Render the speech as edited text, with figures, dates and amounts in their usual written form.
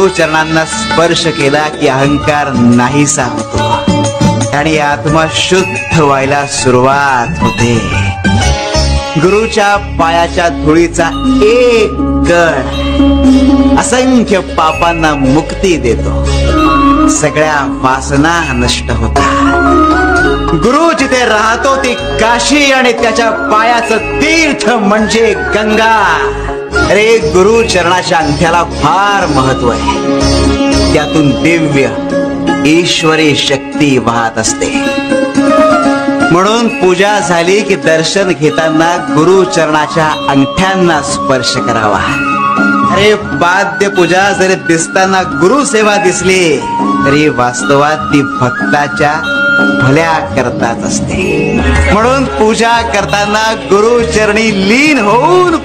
गुरु चरणांना स्पर्श केला की अहंकार नाहीसा होतो आणि आत्मा शुद्ध व्हायला सुरुवात होते. गुरुच्या पायाच्या धुळीचा एक कण असंख्य पापांना मुक्ती देतो. सगळ्या वासना नष्ट होतात. गुरु जिथे राहतो ती काशी आणि त्याच्या पायाचं तीर्थ म्हणजे गंगा. अरे गुरु चरणाच्या अंगठ्याला फार महत्व आहे. त्यातून दिव्य ईश्वरी शक्ती वाहत असते. म्हणून पूजा झाली की दर्शन घेताना गुरु चरणाच्या अंगठ्यांना स्पर्श करावा. अरे वाद्य पूजा जरी दिसताना गुरु सेवा दिसली तरी वास्तवात ती भक्ताच्या भल्या करताच असते. म्हणून पूजा करताना गुरु चरणी लीन होऊन